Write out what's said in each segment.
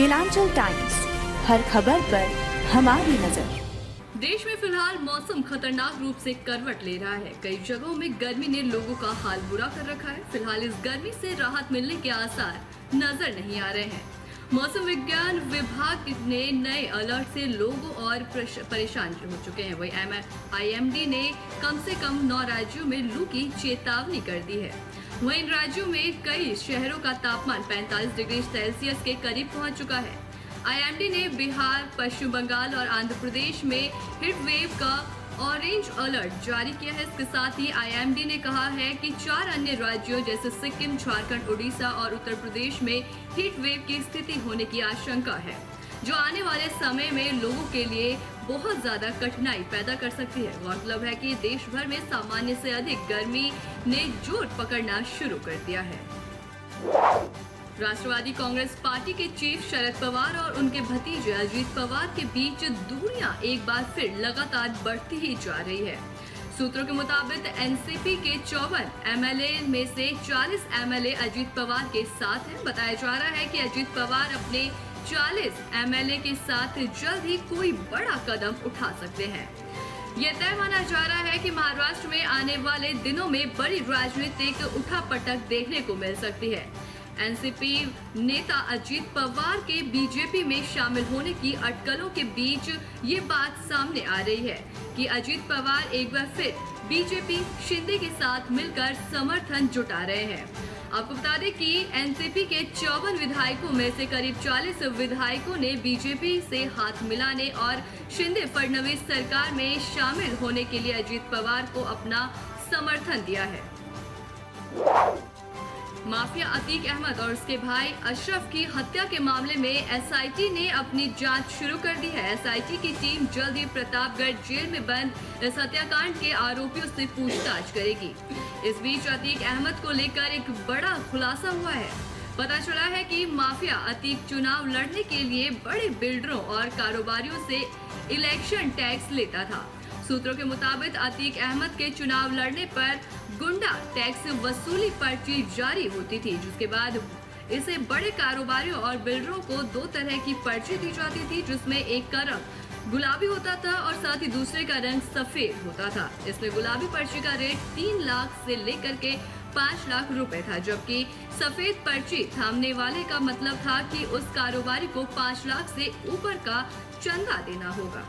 Kelanchal times, हर खबर पर हमारी नजर। देश में फिलहाल मौसम खतरनाक रूप से करवट ले रहा है। कई जगहों में गर्मी ने लोगों का हाल बुरा कर रखा है। फिलहाल इस गर्मी से राहत मिलने के आसार नजर नहीं आ रहे हैं। मौसम विज्ञान विभाग ने नए अलर्ट से लोगों और परेशान हो चुके हैं। वही IMD ने कम से कम 9 राज्यों में लू की चेतावनी कर दी है। वहीं इन राज्यों में कई शहरों का तापमान 45 डिग्री सेल्सियस के करीब पहुंच चुका है। IMD ने बिहार, पश्चिम बंगाल और आंध्र प्रदेश में हीट वेव का ऑरेंज अलर्ट जारी किया है। इसके साथ ही IMD ने कहा है कि 4 अन्य राज्यों जैसे सिक्किम, झारखंड, उड़ीसा और उत्तर प्रदेश में हीट वेव की स्थिति होने की आशंका है, जो आने वाले समय में लोगों के लिए बहुत ज्यादा कठिनाई पैदा कर सकती है। गौरतलब है कि देश भर में सामान्य से अधिक गर्मी ने जोर पकड़ना शुरू कर दिया है। राष्ट्रवादी कांग्रेस पार्टी के चीफ शरद पवार और उनके भतीजे अजीत पवार के बीच दूरियां एक बार फिर लगातार बढ़ती ही जा रही है। सूत्रों के मुताबिक NCP के 54 MLA में से 40 MLA अजीत पवार के साथ हैं। बताया जा रहा है कि अजीत पवार अपने 40 MLA के साथ जल्द ही कोई बड़ा कदम उठा सकते हैं। यह तय माना जा रहा है कि महाराष्ट्र में आने वाले दिनों में बड़ी राजनीतिक उठापटक देखने को मिल सकती है। NCP नेता अजीत पवार के बीजेपी में शामिल होने की अटकलों के बीच ये बात सामने आ रही है कि अजीत पवार एक बार फिर बीजेपी शिंदे के साथ मिलकर समर्थन जुटा रहे हैं। आपको बता दें कि NCP के 54 विधायकों में से करीब 40 विधायकों ने बीजेपी से हाथ मिलाने और शिंदे फडणवीस सरकार में शामिल होने के लिए अजीत पवार को अपना समर्थन दिया है। माफिया अतीक अहमद और उसके भाई अशरफ की हत्या के मामले में SIT ने अपनी जांच शुरू कर दी है। SIT की टीम जल्द ही प्रतापगढ़ जेल में बंद इस हत्याकांड के आरोपियों से पूछताछ करेगी। इस बीच अतीक अहमद को लेकर एक बड़ा खुलासा हुआ है। पता चला है कि माफिया अतीक चुनाव लड़ने के लिए बड़े बिल्डरों और कारोबारियों से इलेक्शन टैक्स लेता था। सूत्रों के मुताबिक अतीक अहमद के चुनाव लड़ने पर गुंडा टैक्स वसूली पर्ची जारी होती थी, जिसके बाद इसे बड़े कारोबारियों और बिल्डरों को 2 तरह की पर्ची दी जाती थी, जिसमें एक का रंग गुलाबी होता था और साथ ही दूसरे का रंग सफेद होता था। इसमें गुलाबी पर्ची का रेट 3 लाख से लेकर के 5 लाख रुपए था, जबकि सफेद पर्ची थामने वाले का मतलब था कि उस कारोबारी को 5 लाख से ऊपर का चंदा देना होगा।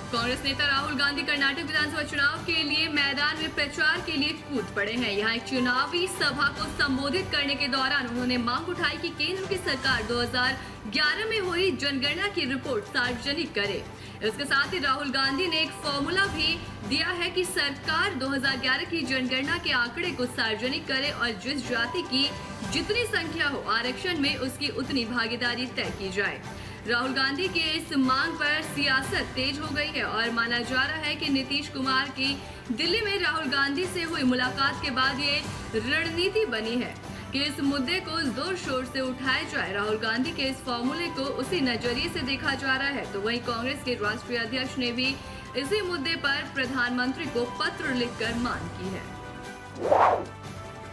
कांग्रेस नेता राहुल गांधी कर्नाटक विधानसभा चुनाव के लिए मैदान में प्रचार के लिए कूद पड़े हैं। यहां एक चुनावी सभा को संबोधित करने के दौरान उन्होंने मांग उठाई कि केंद्र की सरकार 2011 में हुई जनगणना की रिपोर्ट सार्वजनिक करे। इसके साथ ही राहुल गांधी ने एक फॉर्मूला भी दिया है कि सरकार 2011 की जनगणना के आंकड़े को सार्वजनिक करे और जिस जाति की जितनी संख्या हो आरक्षण में उसकी उतनी भागीदारी तय की जाए। राहुल गांधी के इस मांग पर सियासत तेज हो गई है और माना जा रहा है कि नीतीश कुमार की दिल्ली में राहुल गांधी से हुई मुलाकात के बाद ये रणनीति बनी है कि इस मुद्दे को जोर शोर से उठाया जाए। राहुल गांधी के इस फॉर्मूले को उसी नजरिए से देखा जा रहा है। तो वहीं कांग्रेस के राष्ट्रीय अध्यक्ष ने भी इसी मुद्दे पर प्रधानमंत्री को पत्र लिखकर मांग की है।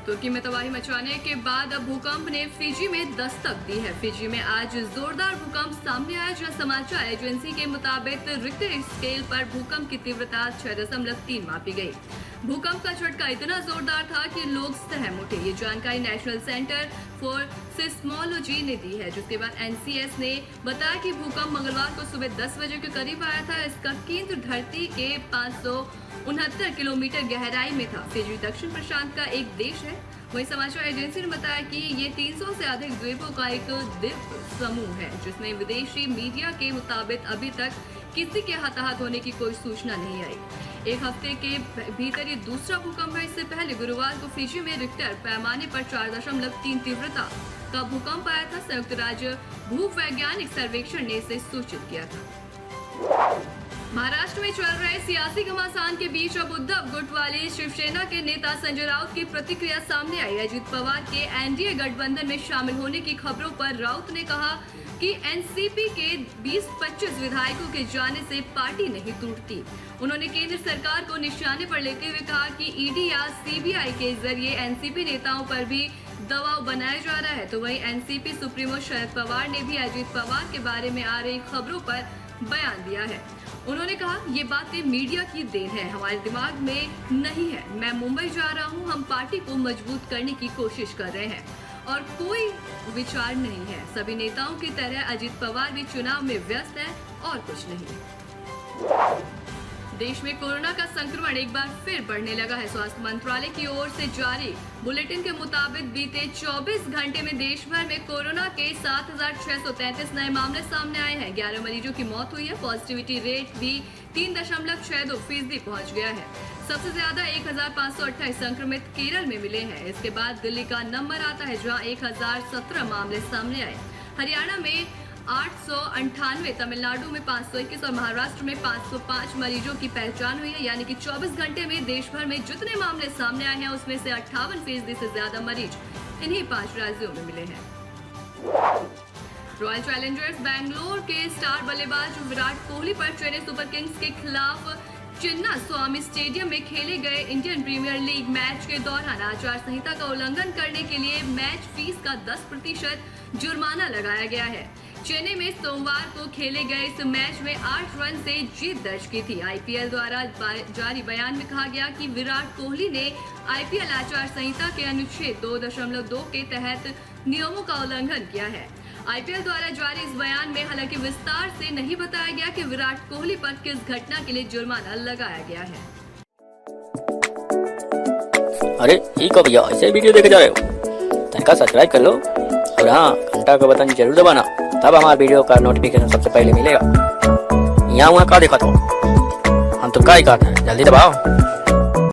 तुर्की में तबाही मचाने के बाद अब भूकंप ने फिजी में दस्तक दी है। फिजी में आज जोरदार भूकंप सामने आया, जहां समाचार एजेंसी के मुताबिक रिक्टर स्केल पर भूकंप की तीव्रता 6.3 मापी गई। भूकंप का झटका इतना जोरदार था कि लोग सहम उठे। ये जानकारी नेशनल सेंटर फॉर सिस्मोलॉजी ने दी है, जिसके बाद NCS ने बताया कि भूकंप मंगलवार को सुबह 10 बजे के करीब आया था। इसका केंद्र धरती के 569 किलोमीटर गहराई में था। फिजी दक्षिण प्रशांत का एक देश है। वहीं समाचार एजेंसी ने बताया कि ये 300 से अधिक द्वीपों का एक द्वीप समूह है, जिसमें विदेशी मीडिया के मुताबिक अभी तक किसी के हताहत होने की कोई सूचना नहीं आई। एक हफ्ते के भीतर ये दूसरा भूकंप है। इससे पहले गुरुवार को फिजी में रिक्टर पैमाने पर 4.3 तीव्रता का भूकंप आया था। संयुक्त राज्य भूवैज्ञानिक सर्वेक्षण ने इसे सूचित किया था। महाराष्ट्र में चल रहे सियासी घमासान के बीच अब उद्धव गुट वाली शिवसेना के नेता संजय राउत की प्रतिक्रिया सामने आई। अजित पवार के NDA गठबंधन में शामिल होने की खबरों पर राउत ने कहा कि NCP के 20-25 विधायकों के जाने से पार्टी नहीं टूटती। उन्होंने केंद्र सरकार को निशाने पर लेते हुए कहा कि ED या CBI के जरिए NCP नेताओं पर भी दबाव बनाया जा रहा है, तो वहीं एनसीपी सुप्रीमो शरद पवार ने भी अजीत पवार के बारे में आ रही खबरों पर बयान दिया है। उन्होंने कहा, ये बातें मीडिया की देन है, हमारे दिमाग में नहीं है। मैं मुंबई जा रहा हूँ, हम पार्टी को मजबूत करने की कोशिश कर रहे हैं और कोई विचार नहीं है। सभी नेताओं की तरह अजीत पवार भी चुनाव में व्यस्त है और कुछ नहीं। देश में कोरोना का संक्रमण एक बार फिर बढ़ने लगा है। स्वास्थ्य मंत्रालय की ओर से जारी बुलेटिन के मुताबिक बीते 24 घंटे में देश भर में कोरोना के 7,633 नए मामले सामने आए हैं। 11 मरीजों की मौत हुई है। पॉजिटिविटी रेट भी 3.62% पहुंच गया है। सबसे ज्यादा 1,528 संक्रमित केरल में मिले हैं। इसके बाद दिल्ली का नंबर आता है, जहां 1,017 मामले सामने आए। हरियाणा में 898, तमिलनाडु में 521 और महाराष्ट्र में 505 मरीजों की पहचान हुई है। यानी कि 24 घंटे में देश भर में जितने मामले सामने आए हैं, उसमें से 58% से ज्यादा मरीज इन्हीं 5 राज्यों में मिले हैं। रॉयल चैलेंजर्स बैंगलोर के स्टार बल्लेबाज विराट कोहली पर चेन्नई सुपर किंग्स के खिलाफ चिन्ना स्वामी स्टेडियम में खेले गए इंडियन प्रीमियर लीग मैच के दौरान आचार संहिता का उल्लंघन करने के लिए मैच फीस का 10% जुर्माना लगाया गया है। चेन्नई में सोमवार को खेले गए इस मैच में 8 रन से जीत दर्ज की थी। आईपीएल द्वारा जारी बयान में कहा गया कि विराट कोहली ने आईपीएल आचार संहिता के अनुच्छेद 2.2 के तहत नियमों का उल्लंघन किया है। आईपीएल द्वारा जारी इस बयान में हालांकि विस्तार से नहीं बताया गया कि विराट कोहली पर किस घटना के लिए जुर्माना लगाया गया है। अरे ठीक हो भैया, ऐसे वीडियो देखे जा रहे हो? तनिका सब्सक्राइब कर लो और हाँ, घंटा का बटन जरूर दबाना, तब हमारे वीडियो का नोटिफिकेशन सबसे पहले मिलेगा। यहाँ वहाँ का देखा तो हम तो का ही कहते हैं, जल्दी दबाओ।